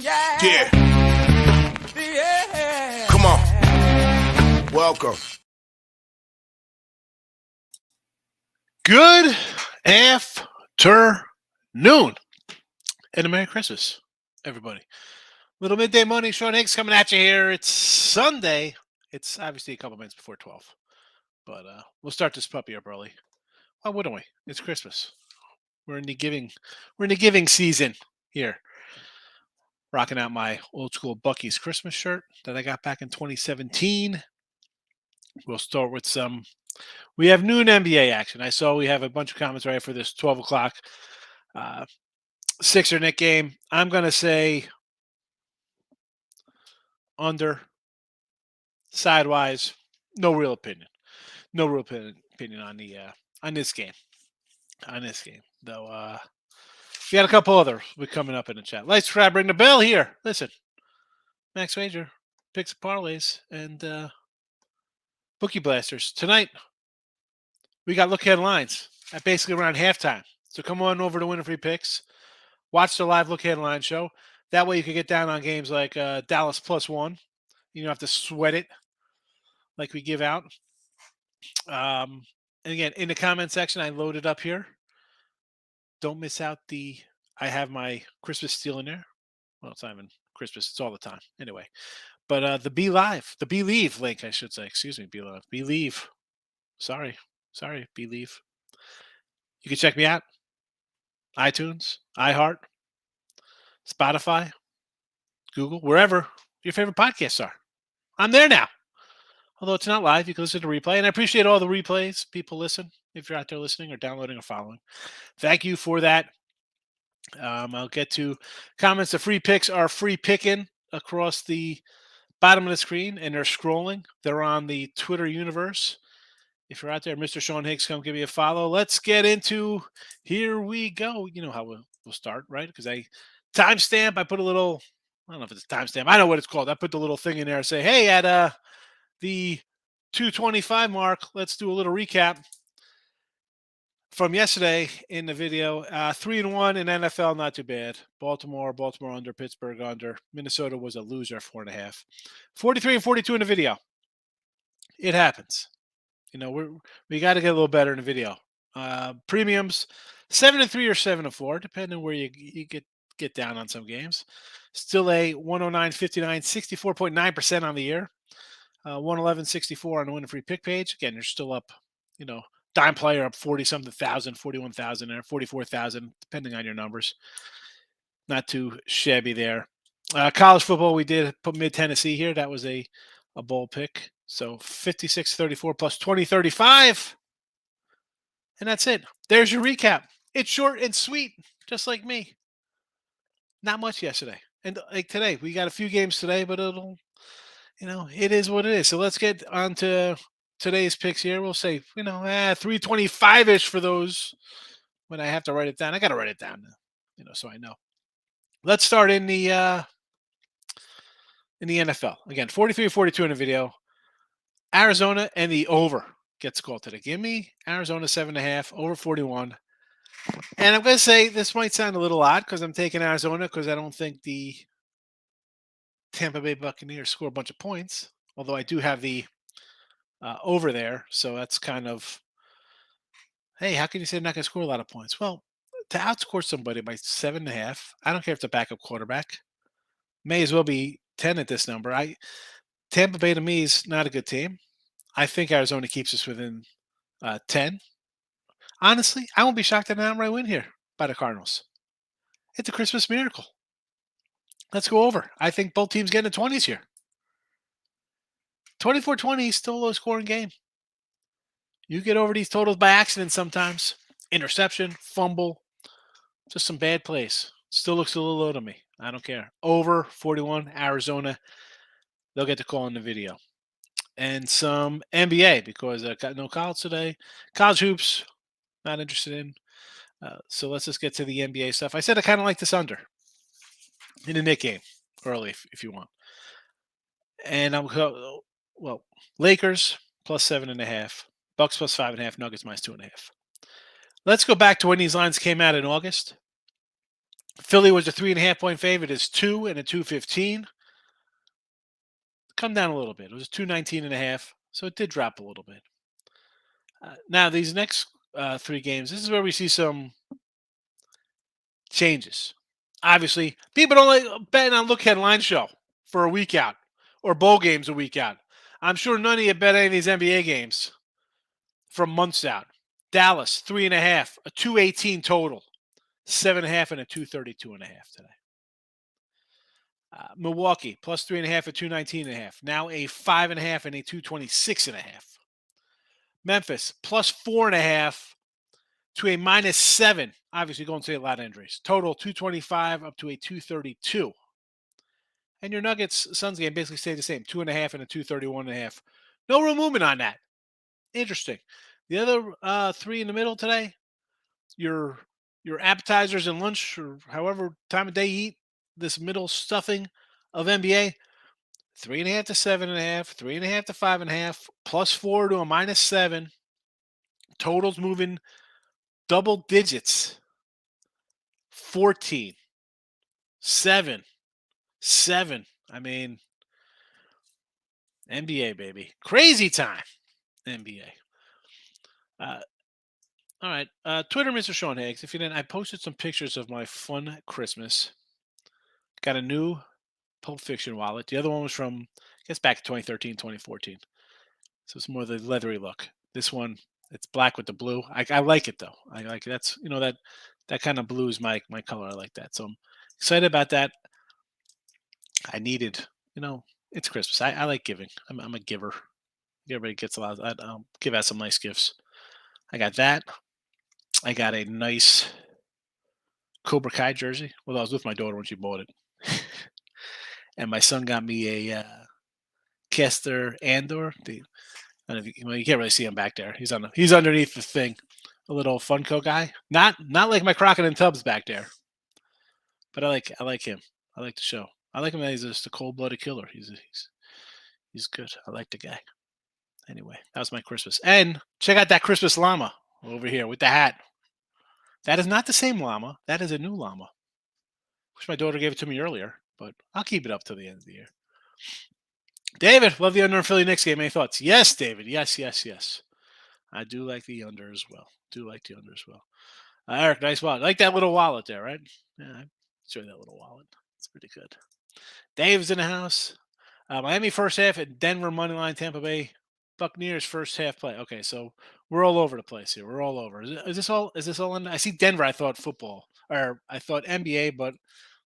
Yeah. Come on. Welcome. Good afternoon and a Merry Christmas, everybody. Little midday morning, Sean Higgs coming at you here. It's Sunday. It's obviously a couple minutes before 12, but we'll start this puppy up early. Why wouldn't we? It's Christmas. We're in the giving season here. Rocking out my old school Bucky's Christmas shirt that I got back in 2017. We'll start with we have noon NBA action. I saw we have a bunch of comments right for this 12 o'clock Sixer Knick game. I'm going to say under, sidewise, no real opinion. No real opinion on this game. Though we got a couple other coming up in the chat. Let's try ring the bell here. Listen, Max Wager, picks and parlays, and Bookie Blasters. Tonight, we got look ahead lines at basically around halftime. So come on over to Winner Free Picks. Watch the live look ahead line show. That way you can get down on games like Dallas +1. You don't have to sweat it like we give out. And again, in the comment section, I loaded up here. Don't miss out I have my Christmas steal in there. Well, it's not even Christmas. It's all the time. Anyway. But the Believe link, I should say. Excuse me, Believe. Sorry, Believe. You can check me out. iTunes, iHeart, Spotify, Google, wherever your favorite podcasts are. I'm there now. Although it's not live, you can listen to replay. And I appreciate all the replays. People listen if you're out there listening or downloading or following. Thank you for that. I'll get to comments. The free picks are free picking across the bottom of the screen, and they're scrolling. They're on the Twitter universe. If you're out there, Mr. Sean Higgs, come give me a follow. Let's get into, here we go. You know how we'll start, right? Because I timestamp, I put a little, I don't know if it's a timestamp. I know what it's called. I put the little thing in there and say, hey, at the 2:25 mark, let's do a little recap from yesterday in the video. 3-1 in NFL, not too bad. Baltimore under, Pittsburgh under. Minnesota was a loser, 4.5. 43-42 in the video. It happens. You know, we got to get a little better in the video. Premiums 7-3 or 7-4, depending where you get down on some games. Still a 109.59, 64.9% on the year. 111.64 on the Winner Free Pick page. Again, you're still up. You know, dime player up 40-something thousand, 41,000 there, 44,000, depending on your numbers. Not too shabby there. College football, we did put Mid Tennessee here. That was a bowl pick. So 56-34 plus 20-35. And that's it. There's your recap. It's short and sweet, just like me. Not much yesterday. And like today, we got a few games today, but it is what it is. So let's get on to today's picks here. We'll say, 325-ish for those when I have to write it down. I got to write it down, so I know. Let's start in the NFL. Again, 43-42 in the video. Arizona and the over gets called today. Give me Arizona 7.5, over 41. And I'm going to say this might sound a little odd because I'm taking Arizona because I don't think the Tampa Bay Buccaneers score a bunch of points, although I do have the over there. So that's kind of, hey, how can you say they're not going to score a lot of points? Well, to outscore somebody by 7.5, I don't care if it's a backup quarterback. May as well be 10 at this number. Tampa Bay to me is not a good team. I think Arizona keeps us within 10. Honestly, I won't be shocked at an outright win here by the Cardinals. It's a Christmas miracle. Let's go over. I think both teams get in the 20s here. 24-20 is still a low-scoring game. You get over these totals by accident sometimes. Interception, fumble, just some bad plays. Still looks a little low to me. I don't care. Over 41, Arizona. They'll get the call in the video. And some NBA because I got no college today. College hoops, not interested in. So let's just get to the NBA stuff. I said I kind of like this under in the Knick game early if you want. And Lakers plus 7.5, Bucks plus 5.5, Nuggets minus 2.5. Let's go back to when these lines came out in August. Philly was a 3.5 point favorite. It's 2 and a 215. Come down a little bit. It was 219.5. So it did drop a little bit. Now, these next three games, this is where we see some changes. Obviously, people don't like betting on look headline show for a week out or bowl games a week out. I'm sure none of you bet any of these NBA games from months out. Dallas, 3.5, a 218 total, 7.5 and a 232.5 today. Milwaukee, plus 3.5 at 219.5. Now a 5.5 and a 226.5. Memphis, plus 4.5 to a -7. Obviously, going to see a lot of injuries. Total 225 up to a 232. And your Nuggets Suns game basically stayed the same, 2.5 and a 231.5. No real movement on that. Interesting. The other three in the middle today, your appetizers and lunch or however time of day you eat, this middle stuffing of NBA, 3.5 to 7.5, 3.5 to 5.5, +4 to a -7. Totals moving double digits. 14, 7, 7. I mean, NBA, baby. Crazy time. NBA. All right. Twitter, Mr. Sean Higgs. If you didn't, I posted some pictures of my fun Christmas. Got a new Pulp Fiction wallet. The other one was from, I guess, back in 2013, 2014. So it's more the leathery look. This one, it's black with the blue. I like it, though. I like it. That's, that kind of blue is my color. I like that. So I'm excited about that. I needed, it's Christmas. I like giving. I'm a giver. Everybody gets a lot. I'll give out some nice gifts. I got that. I got a nice Cobra Kai jersey. Well, I was with my daughter when she bought it. And my son got me a Kester Andor. I don't know if you can't really see him back there. He's underneath the thing. A little Funko guy. Not like my Crockett and Tubbs back there. But I like him. I like the show. I like him that he's just a cold-blooded killer. He's good. I like the guy. Anyway, that was my Christmas. And check out that Christmas llama over here with the hat. That is not the same llama. That is a new llama. Wish my daughter gave it to me earlier, but I'll keep it up till the end of the year. David, love the under in Philly Knicks game. Any thoughts? Yes, David. Yes. I do like the under as well. Eric, nice wallet. I like that little wallet there, right? Yeah, I enjoy that little wallet. It's pretty good. Dave's in the house. Miami first half at Denver money line, Tampa Bay Buccaneers first half play. Okay, so we're all over the place here. We're all over. Is this all in? I see Denver. I thought football, or I thought NBA, but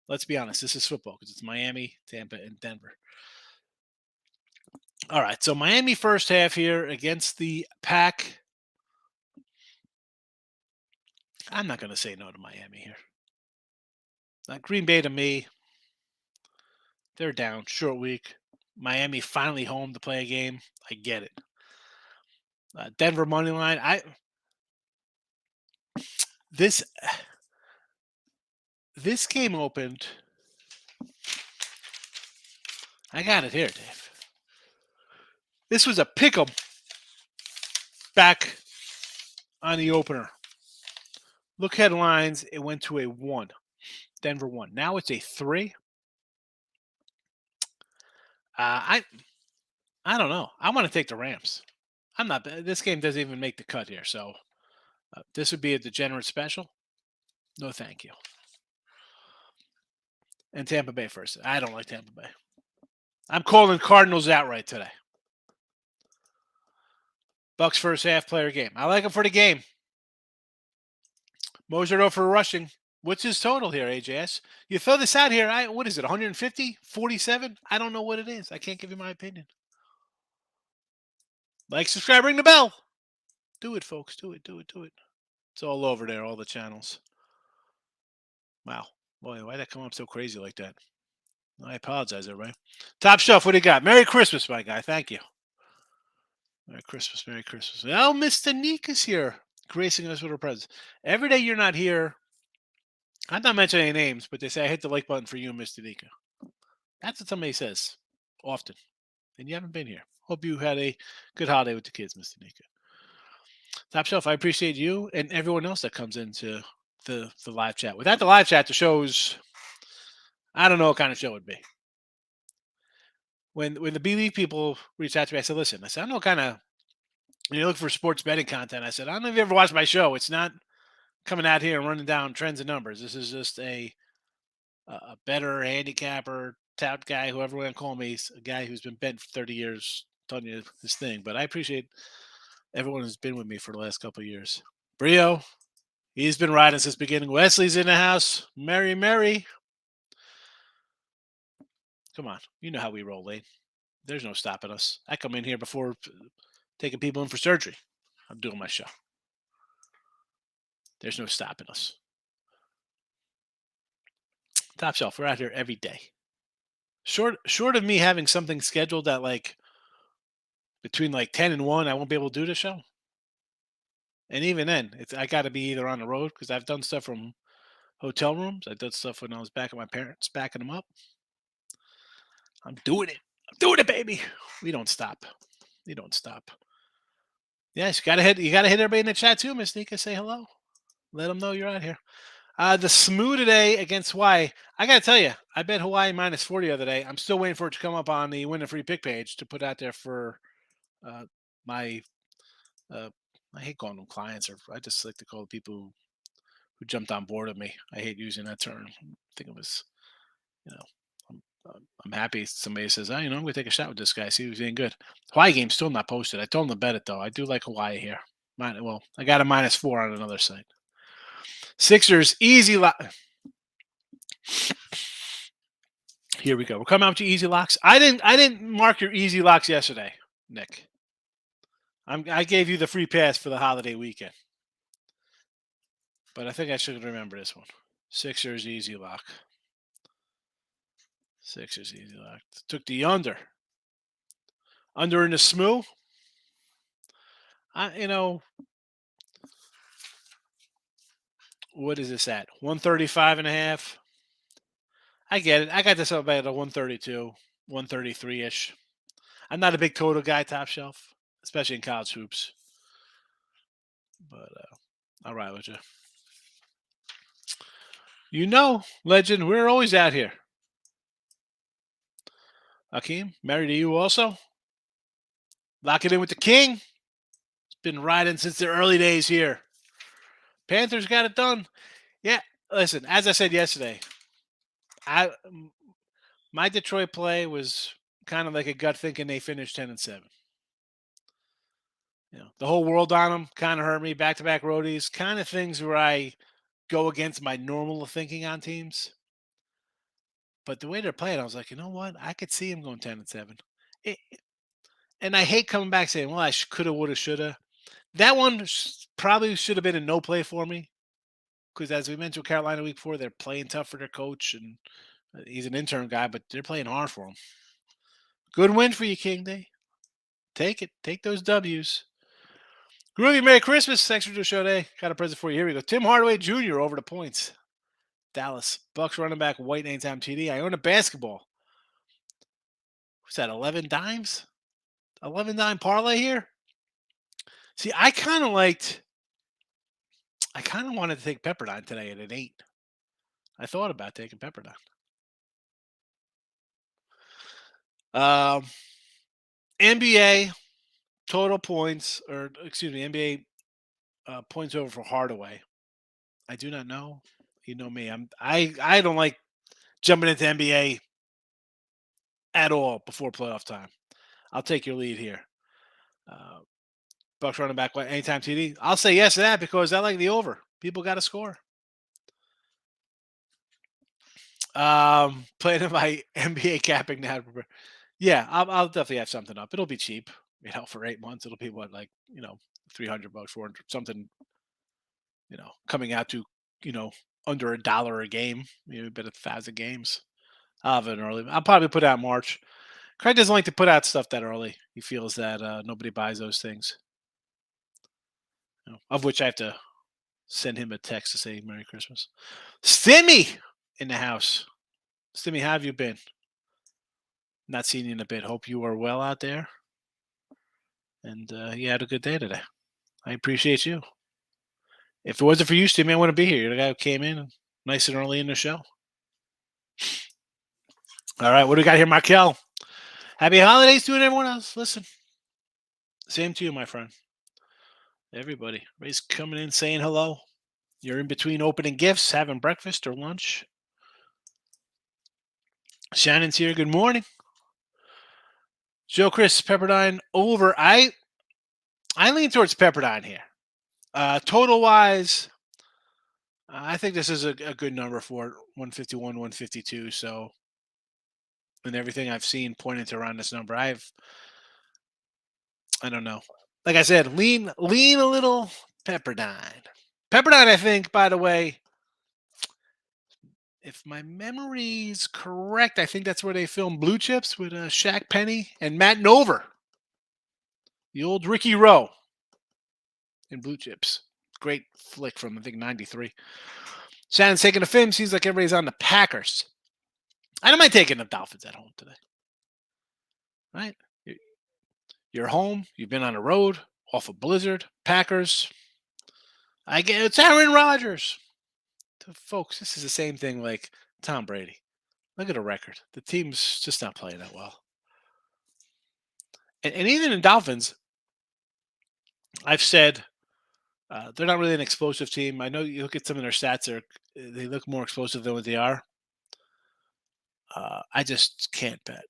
let's be honest, this is football because it's Miami, Tampa, and Denver. All right, so Miami first half here against the Pack. I'm not going to say no to Miami here. Green Bay to me, they're down. Short week. Miami finally home to play a game. I get it. Denver money line. This game opened. I got it here, Dave. This was a pick'em back on the opener. Look headlines. It went to a 1. Denver 1. Now it's a 3. I don't know. I want to take the Rams. I'm not. This game doesn't even make the cut here, so this would be a degenerate special. No, thank you. And Tampa Bay first. I don't like Tampa Bay. I'm calling Cardinals outright today. Bucks first half player game. I like him for the game. Moser for rushing. What's his total here, AJS? You throw this out here. What is it, 150? 47? I don't know what it is. I can't give you my opinion. Like, subscribe, ring the bell. Do it, folks. Do it. It's all over there, all the channels. Wow. Boy, why'd that come up so crazy like that? I apologize, everybody. Top Shelf, what do you got? Merry Christmas, my guy. Thank you. Merry Christmas. Oh, Mr. Nika's here, gracing us with her presence. Every day you're not here, I'm not mentioning any names, but they say I hit the like button for you, Mr. Nika. That's what somebody says often. And you haven't been here. Hope you had a good holiday with the kids, Mr. Nika. Top Shelf, I appreciate you and everyone else that comes in to the live chat. Without the live chat, the show's I don't know what kind of show it would be. When the B League people reached out to me, I said, "Listen, I said I don't know what kind of you look for sports betting content." I said, "I don't know if you ever watched my show. It's not coming out here and running down trends and numbers. This is just a better handicapper, tout guy, whoever you want to call me, a guy who's been betting for 30 years, telling you this thing. But I appreciate everyone who's been with me for the last couple of years. Brio, he's been riding since the beginning. Wesley's in the house. Mary. Come on. You know how we roll, Lane. There's no stopping us. I come in here before taking people in for surgery. I'm doing my show. There's no stopping us. Top shelf, we're out here every day. Short of me having something scheduled at like between like 10 and 1, I won't be able to do the show. And even then, I got to be either on the road because I've done stuff from hotel rooms. I did stuff when I was back at my parents, backing them up. I'm doing it, baby. We don't stop. We don't stop. Yes, you gotta hit everybody in the chat too, Miss Nika. Say hello. Let them know you're out here. The SMU today against Hawaii. I gotta tell you, I bet Hawaii -40 the other day. I'm still waiting for it to come up on the win and free pick page to put out there for my. I hate calling them clients, or I just like to call the people who jumped on board with me. I hate using that term. I think it was, you know, I'm happy somebody says, I'm going to take a shot with this guy, see who's doing good. Hawaii game's still not posted. I told him to bet it, though. I do like Hawaii here. Well, I got a -4 on another site. Sixers, easy lock. Here we go. We're coming out with your easy locks. I didn't mark your easy locks yesterday, Nick. I gave you the free pass for the holiday weekend. But I think I should remember this one. Sixers, easy lock. Sixers, easy lock. Took the under. Under in the SMU. What is this at? 135.5. I get it. I got this up at a 132, 133-ish. I'm not a big total guy, top shelf, especially in college hoops. But I'll ride with you. Legend, we're always out here. Akeem, married to you also? Lock it in with the king. It's been riding since the early days here. Panthers got it done. Yeah, listen, as I said yesterday, my Detroit play was kind of like a gut thinking they finished 10-7. The whole world on them kind of hurt me. Back-to-back roadies, kind of things where I go against my normal thinking on teams. But the way they're playing, I was like, you know what? I could see him going 10-7. And I hate coming back saying, well, I coulda, woulda, shoulda. That one probably should have been a no play for me. Because as we mentioned, Carolina week 4, they're playing tough for their coach. And he's an intern guy, but they're playing hard for him. Good win for you, King Day. Take it. Take those W's. Groovy, Merry Christmas. Thanks for the show today. Got a present for you. Here we go. Tim Hardaway Jr. over the points. Dallas. Bucks running back, White anytime TD. I own a basketball. What's that, 11 dimes? 11 dime parlay here? See, I kind of wanted to take Pepperdine today at an 8. I thought about taking Pepperdine. NBA total points, NBA points over for Hardaway. I do not know. You know me. I don't like jumping into NBA at all before playoff time. I'll take your lead here. Bucks running back anytime TD. I'll say yes to that because I like the over. People got to score. Playing in my NBA capping now. Yeah, I'll definitely have something up. It'll be cheap. For 8 months, it'll be what, like, $300, $400, something, coming out to, under $1 a game. Bet 1,000 games. I'll have it early. I'll probably put out March. Craig doesn't like to put out stuff that early. He feels that nobody buys those things. Of which I have to send him a text to say Merry Christmas. Stimmy in the house. Stimmy, how have you been? Not seen you in a bit. Hope you are well out there. And you had a good day today. I appreciate you. If it wasn't for you, Steve, man, I wouldn't be here. You're the guy who came in nice and early in the show. All right, what do we got here, Markel? Happy holidays to everyone else. Listen, same to you, my friend. Everybody, everybody's coming in saying hello. You're in between opening gifts, having breakfast or lunch. Shannon's here. Good morning. Joe Chris, Pepperdine over. I lean towards Pepperdine here. Total wise, I think this is a good number for it, 151, 152. So, and everything I've seen pointing to around this number, I don't know. Like I said, lean a little Pepperdine. Pepperdine, I think, by the way, if my memory's correct, I think that's where they filmed Blue Chips with Shaq Penny and Matt Nover. The old Ricky Rowe in Blue Chips. Great flick from, I think, 93. Shannon's taking a film. Seems like everybody's on the Packers. I don't mind taking the Dolphins at home today. Right? You're home. You've been on the road, off a blizzard. Packers. I get it's Aaron Rodgers. Folks, this is the same thing like Tom Brady. Look at the record. The team's just not playing that well. And even in Dolphins, I've said they're not really an explosive team. I know you look at some of their stats; they look more explosive than what they are. I just can't bet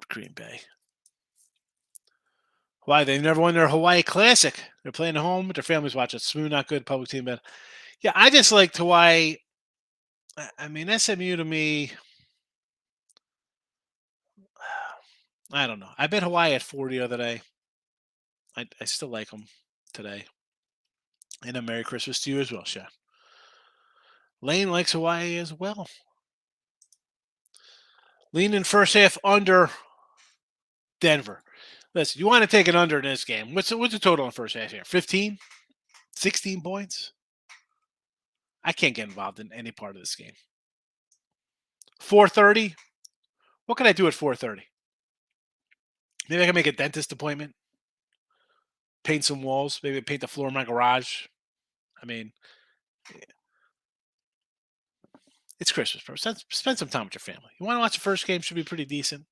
Green Bay. Why? They've never won their Hawaii Classic. They're playing at home, but their families watch it. Smooth, not good, public team bet. Yeah, I just like Hawaii. I mean, SMU to me, I don't know. I bet Hawaii at 40 the other day. I still like them today. And a Merry Christmas to you as well, Chef. Lane likes Hawaii as well. Lean in first half under Denver. Listen, you want to take it under in this game. What's the total in first half here? 15? 16 points? I can't get involved in any part of this game. 4:30? What can I do at 4:30? Maybe I can make a dentist appointment. Paint some walls. Maybe paint the floor in my garage. I mean, it's Christmas, bro. Spend some time with your family. You want to watch the first game? Should be pretty decent.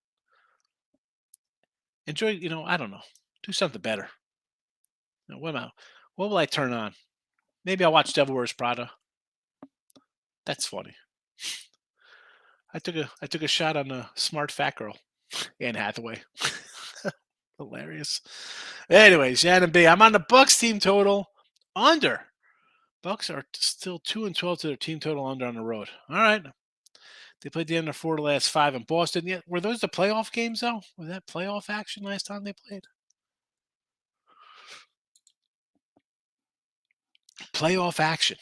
Enjoy, I don't know. Do something better. What will I turn on? Maybe I'll watch Devil Wears Prada. That's funny. I took a shot on a smart fat girl, Anne Hathaway. Hilarious. Anyway, Shannon B. I'm on the Bucks team total under. Bucks are still 2-12 to their team total under on the road. All right. They played the under 4 the last 5 in Boston. Yeah, were those the playoff games though? Was that playoff action last time they played? Playoff action.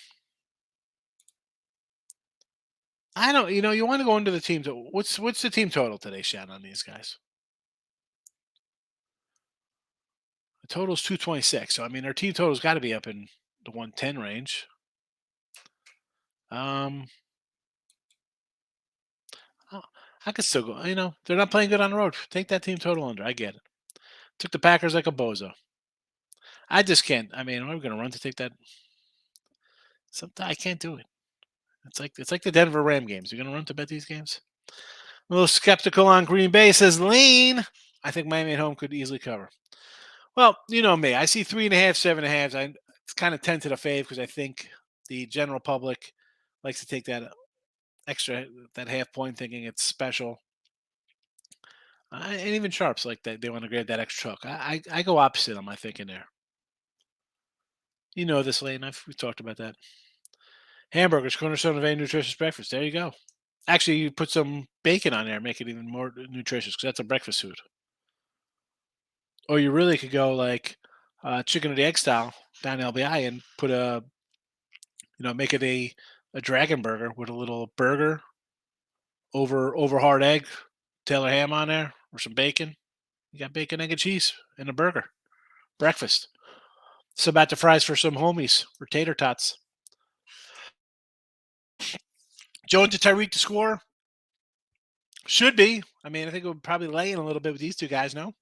I don't. You want to go into the team. What's the team total today, Shannon, on these guys? The total's 226. So I mean, their team total's got to be up in the 110 range. Oh, I could still go. They're not playing good on the road. Take that team total under. I get it. Took the Packers like a bozo. I just can't. I mean, am I going to run to take that? Sometimes I can't do it. It's like the Denver Ram games. You're going to run to bet these games? A little skeptical on Green Bay, says Lane. I think Miami at home could easily cover. Well, you know me. I see 3.5, 7.5. I kind of tend to the fave because I think the general public likes to take that that half point, thinking it's special. And even sharps like that, they want to grab that extra hook. I go opposite on my thinking there. You know this, Lane. We've talked about that. Hamburgers, cornerstone of a nutritious breakfast. There you go. Actually, you put some bacon on there, make it even more nutritious because that's a breakfast food. Or you really could go like chicken or the egg style down LBI and put make it a dragon burger with a little burger over hard egg, Taylor ham on there, or some bacon. You got bacon, egg, and cheese in a burger. Breakfast. So about the fries for some homies or tater tots. Jones to Tyreek to score. Should be. I mean, I think it would probably lay in a little bit with these two guys, no?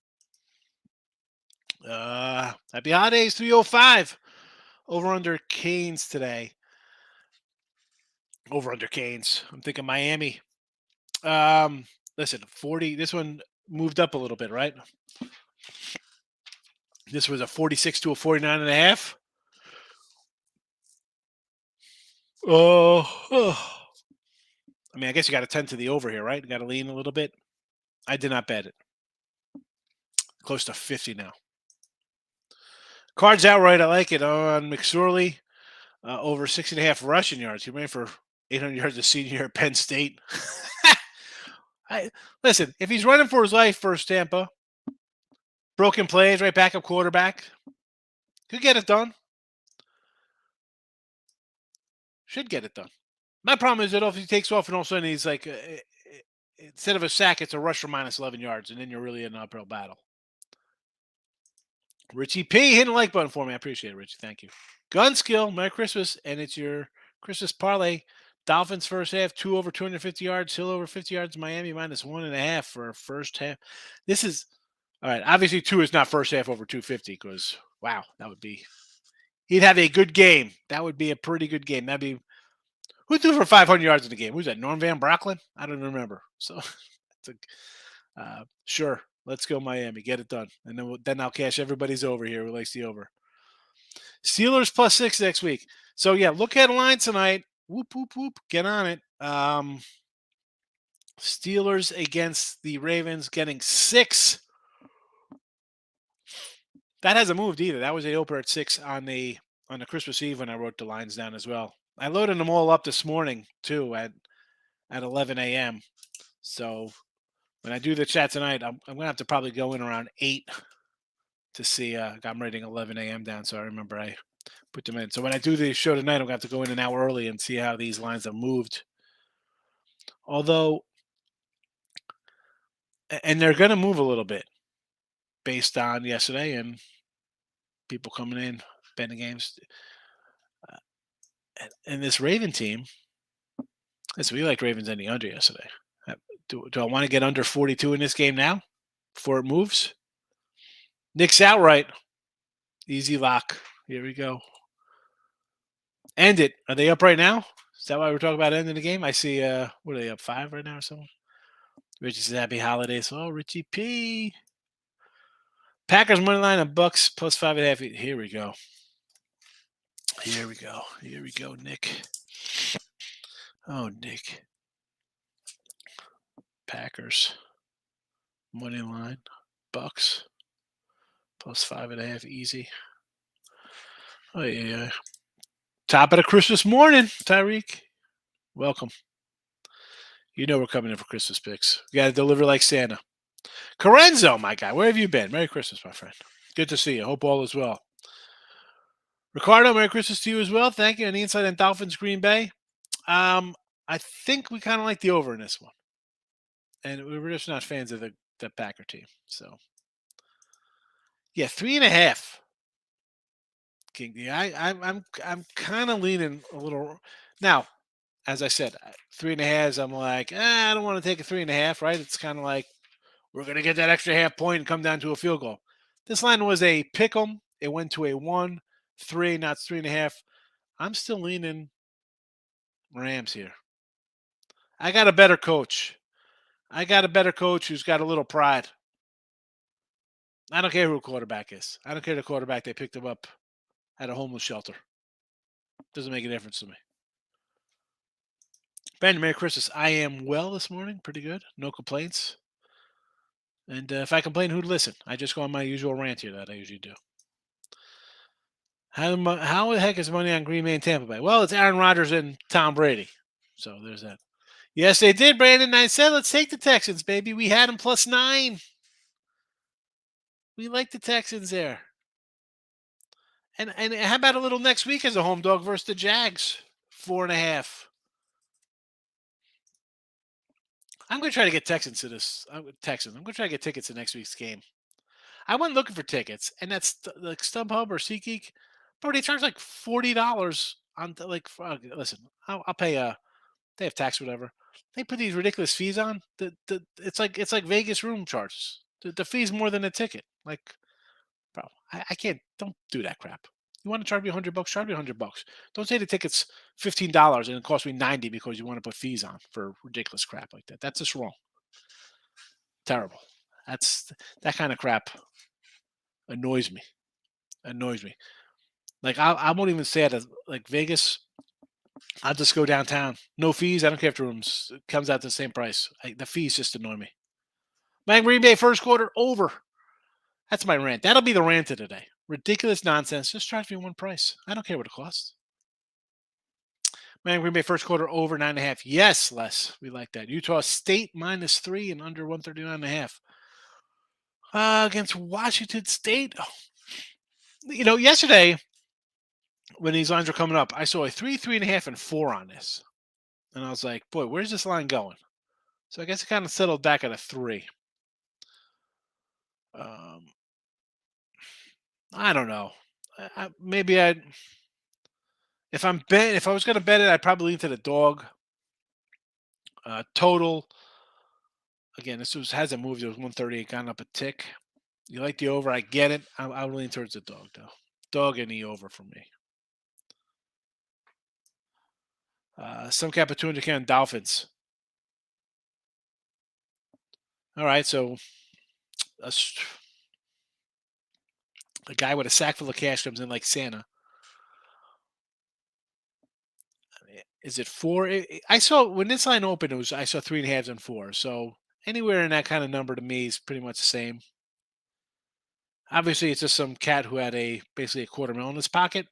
Happy holidays, 305. Over under Canes today. Over under Canes. I'm thinking Miami. Um, Listen, 40. This one moved up a little bit, right? This was a 46 to a 49.5. Oh. I mean, I guess you got to 10 to the over here, right? You got to lean a little bit. I did not bet it. Close to 50 now. Cards outright. I like it on McSorley. Over 6.5 rushing yards. He ran for 800 yards a senior year at Penn State. Listen, if he's running for his life versus Tampa, broken plays, right, backup quarterback, could get it done. Should get it done. My problem is that if he takes off and all of a sudden he's like, instead of a sack, it's a rush for minus 11 yards, and then you're really in an uphill battle. Richie P, hit the like button for me. I appreciate it, Richie. Thank you. Gun skill, Merry Christmas, and it's your Christmas parlay. Dolphins first half, 2 over 250 yards, Hill over 50 yards, Miami minus 1.5 for first half. This is all right. Obviously, 2 is not first half over 250 because wow, that would be he'd have a good game. That would be a pretty good game. That'd be who threw for 500 yards in the game? Who's that? Norm Van Brocklin? I don't remember. So sure. Let's go Miami. Get it done. And then I'll cash everybody's over here who likes the over. Steelers +6 next week. So, yeah, look at a line tonight. Whoop, whoop, whoop. Get on it. Steelers against the Ravens getting 6. That hasn't moved either. That was the opener at 6 on the Christmas Eve when I wrote the lines down as well. I loaded them all up this morning, too, at 11 a.m. So when I do the chat tonight, I'm going to have to probably go in around 8 to see. I'm writing 11 a.m. down, so I remember I put them in. So when I do the show tonight, I'm going to have to go in an hour early and see how these lines have moved. Although, and they're going to move a little bit based on yesterday and people coming in, betting games. And this Raven team, listen, we liked Ravens any under yesterday. Do I want to get under 42 in this game now before it moves? Nick's outright. Easy lock. Here we go. End it. Are they up right now? Is that why we're talking about ending the game? I see, what are they, up 5 right now or something? Richie says happy holidays. Oh, Richie P. Packers money line and Bucks +5.5. Here we go. Here we go. Here we go, Nick. Oh, Nick. Packers money line. Bucks +5.5. Easy. Oh, yeah. Top of the Christmas morning, Tyreek. Welcome. You know we're coming in for Christmas picks. We got to deliver like Santa. Corenzo, my guy, where have you been? Merry Christmas, my friend. Good to see you. Hope all is well. Ricardo, Merry Christmas to you as well. Thank you. Any insight on Dolphins Green Bay? I think we kind of like the over in this one. And we're just not fans of the Packer team. So, yeah, 3.5. King D. I'm kind of leaning a little. Now, as I said, 3.5. I'm like, I don't want to take a 3.5. Right? It's kind of like we're gonna get that extra half point and come down to a field goal. This line was a pick 'em. It went to a 1, 3, not 3.5. I'm still leaning Rams here. I got a better coach. I got a better coach who's got a little pride. I don't care who the quarterback is. I don't care the quarterback. They picked him up at a homeless shelter. Doesn't make a difference to me. Ben, Merry Christmas. I am well this morning. Pretty good. No complaints. And if I complain, who'd listen? I just go on my usual rant here that I usually do. How the heck is money on Green Bay and Tampa Bay? Well, it's Aaron Rodgers and Tom Brady. So there's that. Yes, they did, Brandon. I said, let's take the Texans, baby. We had them +9. We like the Texans there. And how about a little next week as a home dog versus the Jags? 4.5. I'm going to try to get Texans to this. Texans. I'm going to try to get tickets to next week's game. I went looking for tickets, and that's like StubHub or SeatGeek. Bro, they charge like $40 on listen, I'll pay they have tax whatever. They put these ridiculous fees on. It's like Vegas room charges. The fee's more than a ticket. Like, bro, I can't. Don't do that crap. You want to charge me $100? Charge me $100. Don't say the ticket's $15 and it costs me 90 because you want to put fees on for ridiculous crap like that. That's just wrong. Terrible. That's that kind of crap annoys me. Annoys me. Like I won't even say it as like Vegas. I'll just go downtown. No fees. I don't care if the rooms it comes out to the same price. The fees just annoy me. Man, Green Bay first quarter over. That's my rant. That'll be the rant of today. Ridiculous nonsense. Just charge me one price. I don't care what it costs. Man, Green Bay first quarter over 9.5. Yes, Les. We like that. Utah State -3 and under 139.5. Against Washington State. Oh. Yesterday when these lines were coming up, I saw a 3, 3.5, and 4 on this. And I was like, boy, where's this line going? So I guess it kind of settled back at a 3. I don't know. Maybe I'd if I was going to bet it, I'd probably lean to the dog. Total. Again, hasn't moved. It was 138, gone up a tick. You like the over? I get it. I'll lean towards the dog though. Dog and the over for me. Some cap of 200K on Dolphins. All right, so a guy with a sack full of cash comes in like Santa. Is it 4? I saw when this line opened, I saw 3.5 and 4. So anywhere in that kind of number to me is pretty much the same. Obviously, it's just some cat who had basically a $250,000 in his pocket.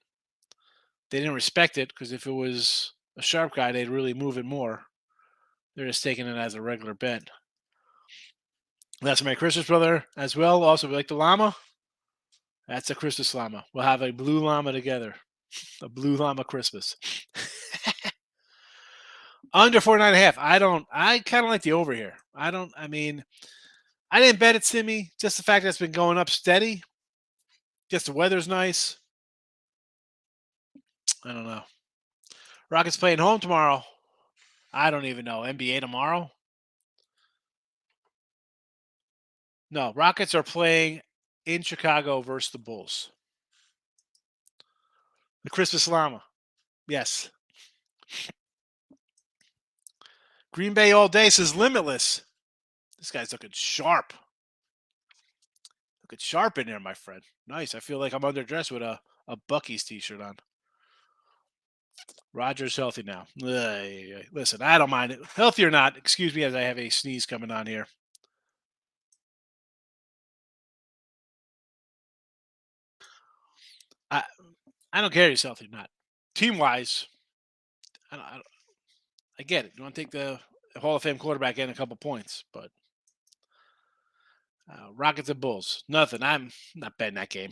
They didn't respect it because if it was a sharp guy, they'd really move it more. They're just taking it as a regular bet. That's my Christmas brother as well. Also, we like the llama. That's a Christmas llama. We'll have a blue llama together. A blue llama Christmas. Under 49.5. I kind of like the over here. I didn't bet it, Simmy. Just the fact that it's been going up steady. Just the weather's nice. I don't know. Rockets playing home tomorrow. I don't even know. NBA tomorrow? No, Rockets are playing in Chicago versus the Bulls. The Christmas llama. Yes. Green Bay all day says limitless. This guy's looking sharp. Looking sharp in there, my friend. Nice. I feel like I'm underdressed with a Bucky's t-shirt on. Roger's healthy now. Listen, I don't mind it. Healthy or not, excuse me as I have a sneeze coming on here. I don't care if he's healthy or not. Team-wise, I get it. You want to take the Hall of Fame quarterback and a couple points, but Rockets and Bulls, nothing. I'm not betting that game.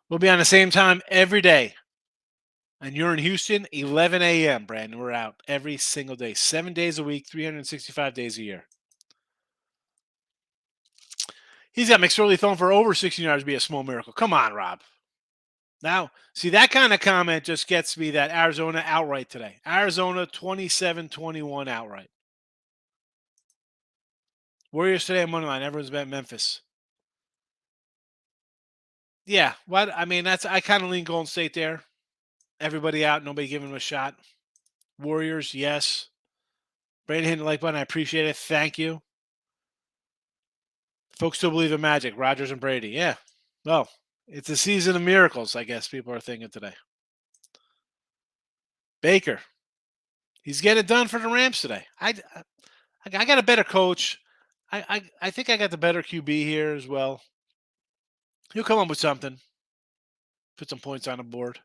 We'll be on the same time every day. And you're in Houston, 11 a.m., Brandon. We're out every single day, 7 days a week, 365 days a year. He's got McSorley thrown for over 16 yards to be a small miracle. Come on, Rob. Now, see, that kind of comment just gets me that Arizona outright today. Arizona 27-21 outright. Warriors today on money line. Everyone's bet Memphis. Yeah, what I mean, I kind of lean Golden State there. Everybody out, nobody giving them a shot. Warriors, yes. Brandon hitting the like button. I appreciate it. Thank you. Folks still believe in magic. Rodgers and Brady. Yeah. Well, it's a season of miracles, I guess people are thinking today. Baker. He's getting it done for the Rams today. I got a better coach. I think I got the better QB here as well. He'll come up with something. Put some points on the board.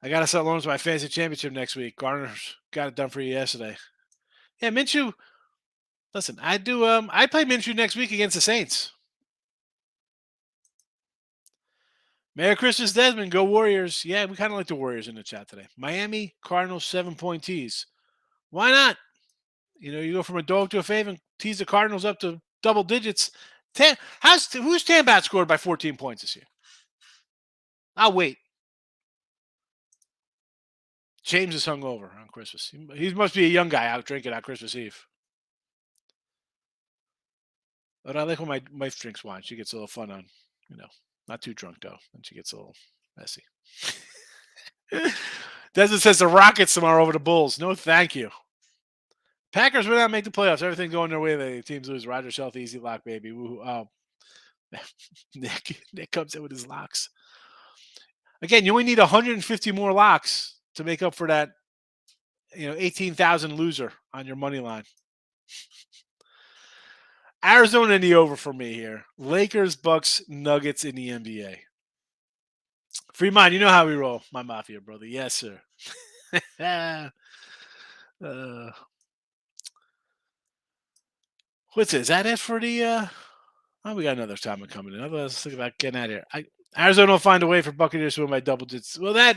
I got to set loans for my fantasy championship next week. Garner's got it done for you yesterday. Yeah, Minshew. Listen, I do. I play Minshew next week against the Saints. Merry Christmas, Desmond. Go Warriors. Yeah, we kind of like the Warriors in the chat today. Miami Cardinals 7-point tease. Why not? You go from a dog to a fave and tease the Cardinals up to double digits. Who's Tambat scored by 14 points this year? I'll wait. James is hungover on Christmas. He must be a young guy out drinking on Christmas Eve. But I like when my wife drinks wine. She gets a little fun on, Not too drunk, though. Then she gets a little messy. Desmond says the Rockets tomorrow over the Bulls. No, thank you. Packers will not make the playoffs. Everything going their way. The teams lose. Roger Shelton, easy lock, baby. Woo-hoo. Oh, Nick comes in with his locks. Again, you only need 150 more locks to make up for that, 18,000 loser on your money line. Arizona in the over for me here. Lakers, Bucks, Nuggets in the NBA. Free mind, you know how we roll, my mafia brother. Yes, sir. What's it? Is that it for the? Oh, we got another time coming in. Let's think about getting out of here. Arizona will find a way for Buccaneers to win by double digits. Well, that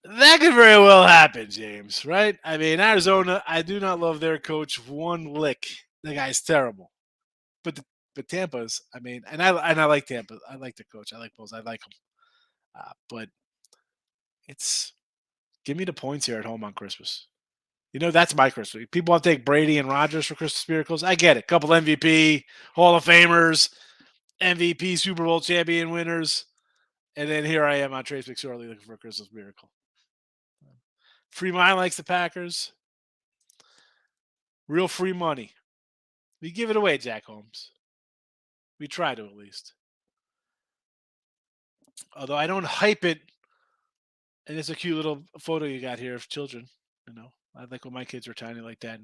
could very well happen, James. Right? I mean, Arizona. I do not love their coach one lick. The guy's terrible. But Tampa's. I mean, and I like Tampa. I like the coach. I like Bulls. I like him. But it's give me the points here at home on Christmas. That's my Christmas. People want to take Brady and Rodgers for Christmas miracles. I get it. Couple MVP, Hall of Famers, MVP, Super Bowl champion winners. And then here I am on Trace McSorley looking for a Christmas miracle. Free mind likes the Packers. Real free money. We give it away, Jack Holmes. We try to, at least. Although I don't hype it. And it's a cute little photo you got here of children. I like when my kids were tiny like that.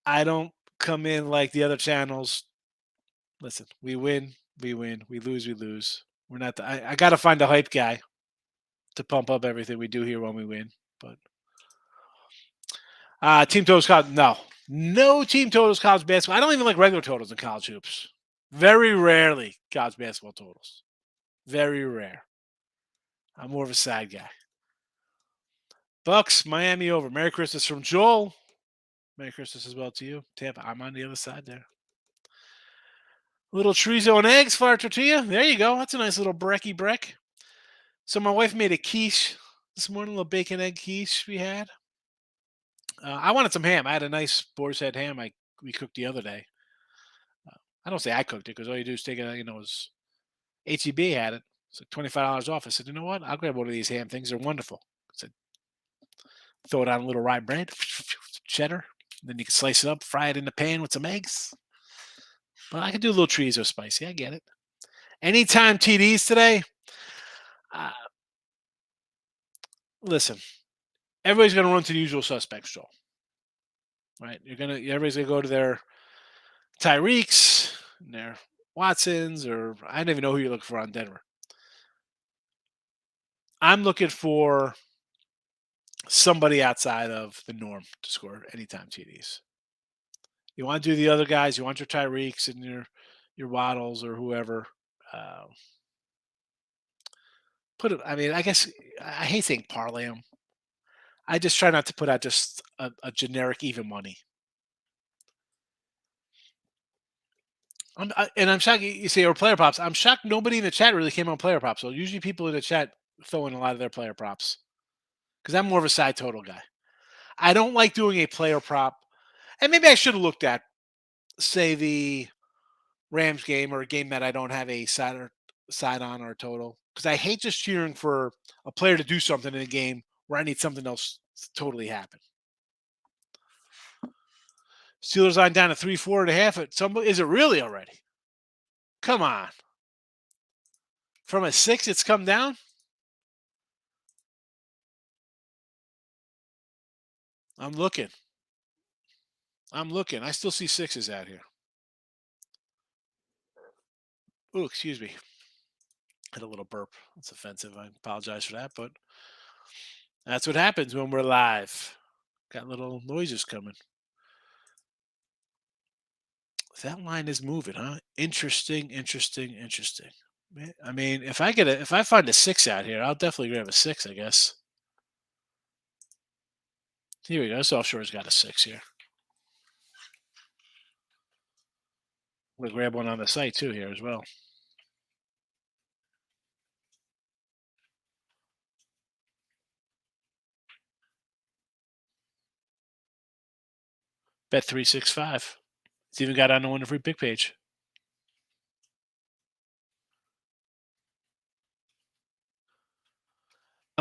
I don't come in like the other channels. Listen, we win, we win. We lose. We're not. I got to find a hype guy to pump up everything we do here when we win. But team totals college. No team totals college basketball. I don't even like regular totals in college hoops. Very rarely college basketball totals. Very rare. I'm more of a side guy. Bucks, Miami over. Merry Christmas from Joel. Merry Christmas as well to you. Tampa, I'm on the other side there. Little chorizo and eggs, flour tortilla. There you go. That's a nice little brekkie breck. So my wife made a quiche this morning, a little bacon egg quiche we had. I wanted some ham. I had a nice boar's head ham we cooked the other day. I don't say I cooked it because all you do is take it, was HEB had it. It's like $25 off. I said, you know what? I'll grab one of these ham things. They're wonderful. I said, throw it on a little rye bread, cheddar. Then you can slice it up, fry it in the pan with some eggs. But I can do a little chorizo spicy. I get it. Anytime TDs today, listen, everybody's going to run to the usual suspects, Joel. Right? Everybody's going to go to their Tyreeks and their Watsons, or I don't even know who you're looking for on Denver. I'm looking for somebody outside of the norm to score anytime TDs. You want to do the other guys. You want your Tyreeks and your Waddles or whoever. I guess I hate saying parlay them. I just try not to put out just a generic even money. I'm shocked you say or player props. I'm shocked nobody in the chat really came on player props. So usually people in the chat throw in a lot of their player props because I'm more of a side total guy. I don't like doing a player prop, and maybe I should have looked at, say, the Rams game or a game that I don't have a side on or a total, because I hate just cheering for a player to do something in a game where I need something else to totally happen. Steelers line down to 3.4.5. Is it really already? Come on. From a 6, it's come down? I'm looking. I still see 6s out here. Oh, excuse me. Had a little burp. That's offensive. I apologize for that, but that's what happens when we're live. Got little noises coming. That line is moving, huh? Interesting. I mean, if I find a 6 out here, I'll definitely grab a 6, I guess. Here we go. This offshore's got a 6 here. I'm gonna grab one on the site too here as well. Bet 365. It's even got on the Wonder Free pick page.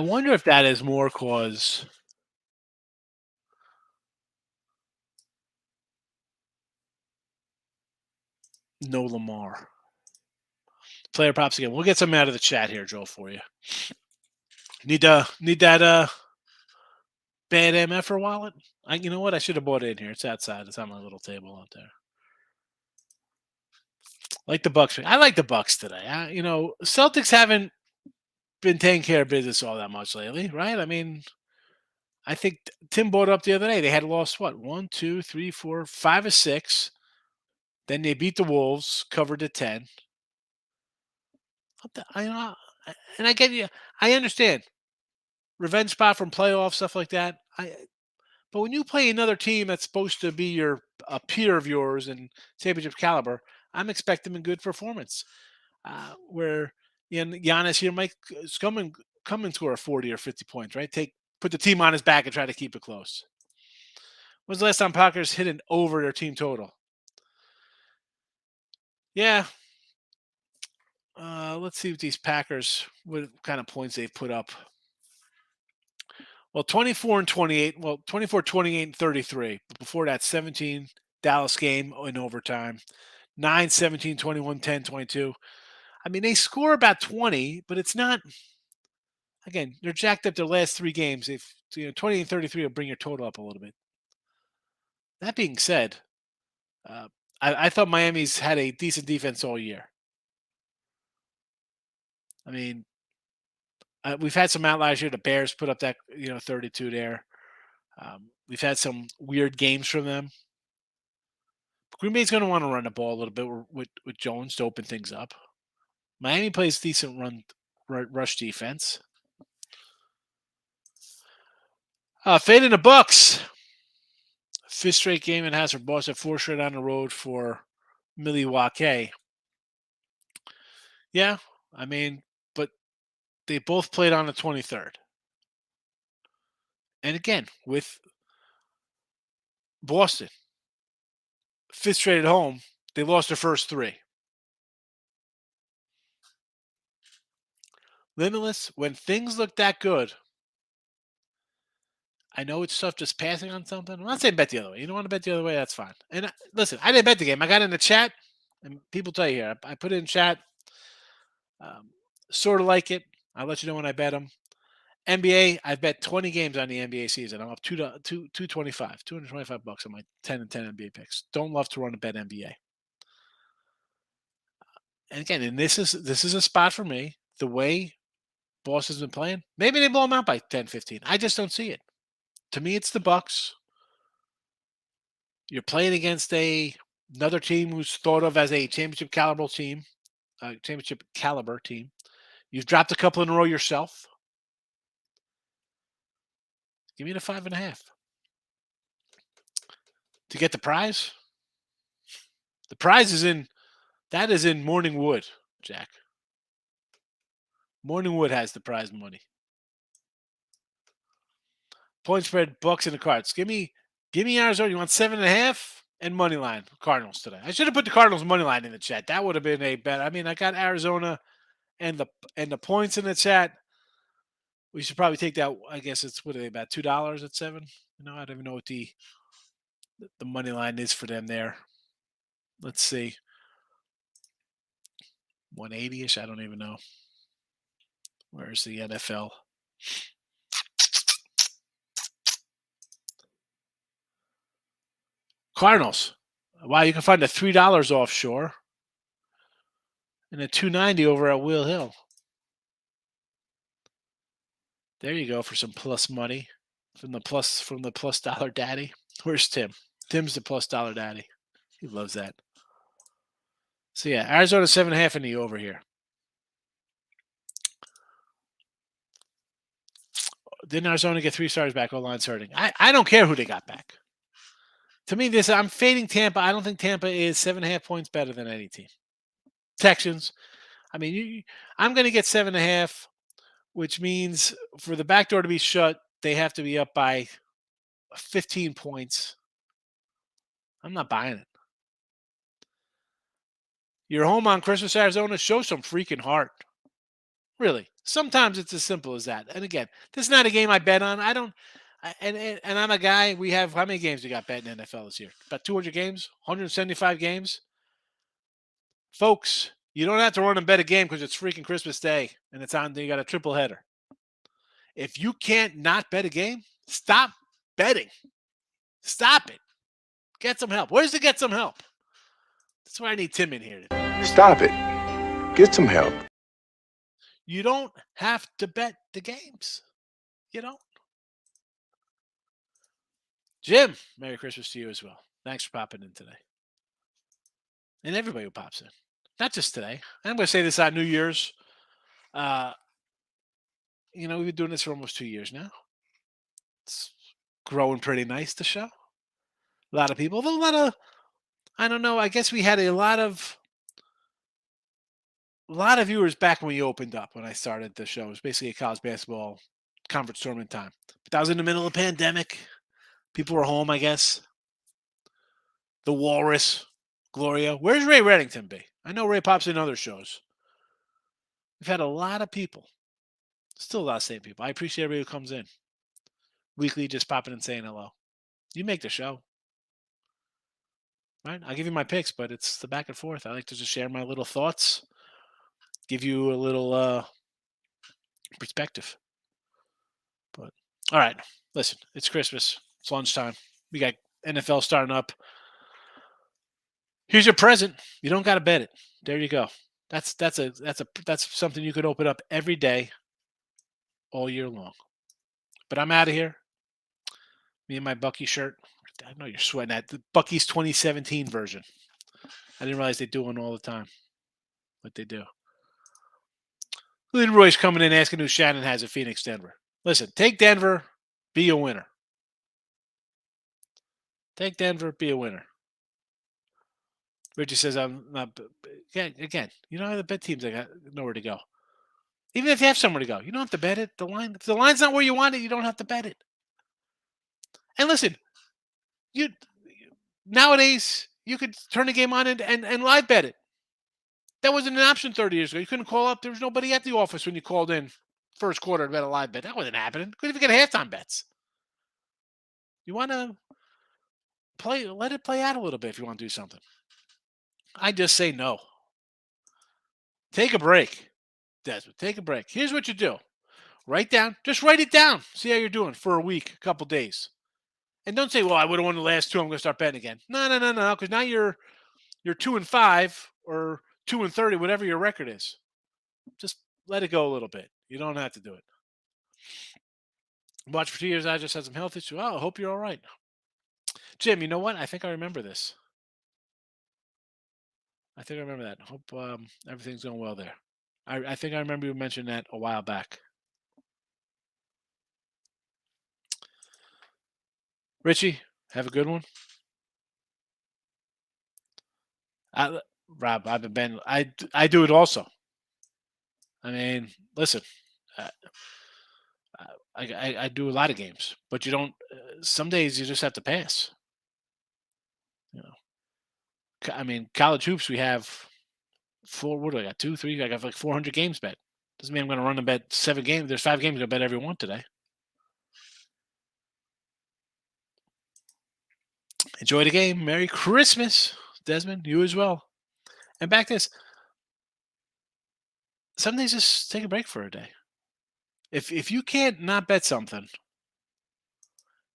wonder if that is more cause no Lamar. Player props again. We'll get some out of the chat here, Joel, for you. Need that bad MFR wallet? You know what? I should have bought it in here. It's outside. It's on my little table out there. Like the Bucks. I like the Bucks today. Celtics haven't been taking care of business all that much lately, right? I mean, I think Tim brought up the other day. They had lost what 1, 2, 3, 4, 5 or 6. Then they beat the Wolves, covered to 10. And I get you. I understand revenge spot from playoffs stuff like that. But when you play another team that's supposed to be a peer of yours and championship caliber, I'm expecting a good performance. Where Giannis here might come and score 40 or 50 points, right? Put the team on his back and try to keep it close. When's the last time Packers hit an over their team total? Yeah. Let's see what these Packers, what kind of points they've put up. Well, 24 and 28. Well, 24, 28, and 33. But before that, 17 Dallas game in overtime. 9, 17, 21, 10, 22. I mean, they score about 20, but it's not. Again, they're jacked up their last 3 games. If 20 and 33 will bring your total up a little bit. That being said, I thought Miami's had a decent defense all year. I mean, we've had some outliers here. The Bears put up that 32 there. We've had some weird games from them. Green Bay's going to want to run the ball a little bit with Jones to open things up. Miami plays decent rush defense. Fade in the Bucks. 5th straight game in Hazard Boston. 4 straight on the road for Milwaukee. Yeah, I mean, but they both played on the 23rd. And again, with Boston, 5th straight at home, they lost their first 3. Limitless, when things look that good, I know it's tough just passing on something. I'm not saying bet the other way. You don't want to bet the other way, that's fine. And listen, I didn't bet the game. I got in the chat, and people tell you here, I put it in chat. Sort of like it. I'll let you know when I bet them. NBA, I bet 20 games on the NBA season. I'm up $225 on my 10 and 10 NBA picks. Don't love to run a bet NBA. And again, this is a spot for me. The way Boston's been playing, maybe they blow them out by 10, 15. I just don't see it. To me, it's the Bucks. You're playing against another team who's thought of as a championship caliber team. You've dropped a couple in a row yourself. Give me the 5.5. To get the prize? The prize is in Morningwood, Jack. Morningwood has the prize money. Point spread, Bucks and the Cards. Give me Arizona. You want 7.5 and money line Cardinals today. I should have put the Cardinals money line in the chat. That would have been a bet. I mean, I got Arizona and the points in the chat. We should probably take that. I guess it's what are they about $2 at 7? I don't even know what the money line is for them there. Let's see. 180-ish. I don't even know. Where's the NFL? Cardinals. Wow, you can find a $3 offshore and a $2.90 over at Will Hill. There you go for some plus money from the plus dollar daddy. Where's Tim? Tim's the plus dollar daddy. He loves that. So yeah, Arizona 7.5 in the over here. Didn't Arizona get 3 stars back? O-line's hurting. I don't care who they got back. To me, I'm fading Tampa. I don't think Tampa is 7.5 points better than any team. Texans. I mean, I'm going to get 7.5, which means for the back door to be shut, they have to be up by 15 points. I'm not buying it. You're home on Christmas, Arizona. Show some freaking heart. Really. Sometimes it's as simple as that. And again, this is not a game I bet on. I don't. And I'm a guy. We have how many games we got bet in NFL this year? About 200 games, 175 games, folks. You don't have to run and bet a game because it's freaking Christmas Day and it's on. You got a triple header. If you can't not bet a game, stop betting. Stop it. Get some help. Where's the get some help? That's why I need Tim in here. Stop it. Get some help. You don't have to bet the games. You don't. Jim, Merry Christmas to you as well. Thanks for popping in today. And everybody who pops in. Not just today. I'm going to say this on New Year's. We've been doing this for almost 2 years now. It's growing pretty nice, the show. A lot of people. I don't know. I guess we had a lot of viewers back when we opened up, when I started the show. It was basically a college basketball conference tournament time. But that was in the middle of the pandemic. People were home, I guess. The Walrus, Gloria. Where's Ray Reddington be? I know Ray pops in other shows. We've had a lot of people. Still a lot of same people. I appreciate everybody who comes in. Weekly, just popping and saying hello. You make the show. Right? I'll give you my picks, but it's the back and forth. I like to just share my little thoughts. Give you a little perspective. But all right. Listen, it's Christmas. It's lunchtime. We got NFL starting up. Here's your present. You don't got to bet it. There you go. That's something you could open up every day, all year long. But I'm out of here. Me and my Bucky shirt. I know you're sweating at the Bucky's 2017 version. I didn't realize they do one all the time, but they do. Leroy's coming in asking who Shannon has at Phoenix, Denver. Listen, take Denver, be a winner. Take Denver, be a winner. Richie says, I'm not. Again, you don't have to bet teams that got nowhere to go. Even if you have somewhere to go, you don't have to bet it. If the line's not where you want it, you don't have to bet it. And listen, nowadays, you could turn the game on and live bet it. That wasn't an option 30 years ago. You couldn't call up. There was nobody at the office when you called in first quarter to bet a live bet. That wasn't happening. Couldn't even get halftime bets. You want to let it play out a little bit if you want to do something. I just say no. Take a break, Desmond. Take a break. Here's what you do. Just write it down. See how you're doing for a week, a couple days. And don't say, well, I would have won the last two. I'm going to start betting again. No. Because now you're 2-5 or 2-30, whatever your record is. Just let it go a little bit. You don't have to do it. Watch for 2 years. I just had some health issues. Oh, I hope you're all right. Jim, you know what? I think I remember this. I think I remember that. Hope everything's going well there. I think I remember you mentioned that a while back. Richie, have a good one. Rob, I do it also. I mean, listen, I do a lot of games, but you don't. Some days you just have to pass. I mean, college hoops, we have 4. What do I got? 2, 3. I got like 400 games bet. Doesn't mean I'm going to run and bet 7 games. There's 5 games I bet every one today. Enjoy the game. Merry Christmas, Desmond. You as well. And back to this. Some days just take a break for a day. If you can't not bet something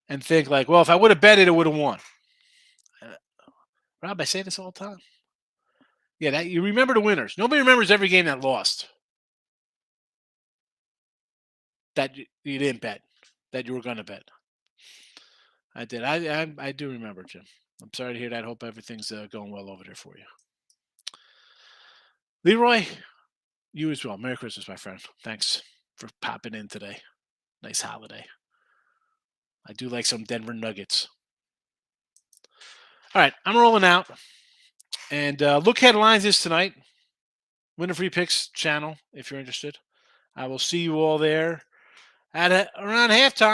and think like, well, if I would have bet it, it would have won. Rob, I say this all the time. Yeah, that you remember the winners. Nobody remembers every game that lost. That you didn't bet. That you were going to bet. I did. I do remember, Jim. I'm sorry to hear that. Hope everything's going well over there for you. Leroy, you as well. Merry Christmas, my friend. Thanks for popping in today. Nice holiday. I do like some Denver Nuggets. All right, I'm rolling out. And look headlines is tonight. Winner Free Picks channel, if you're interested. I will see you all there at around halftime.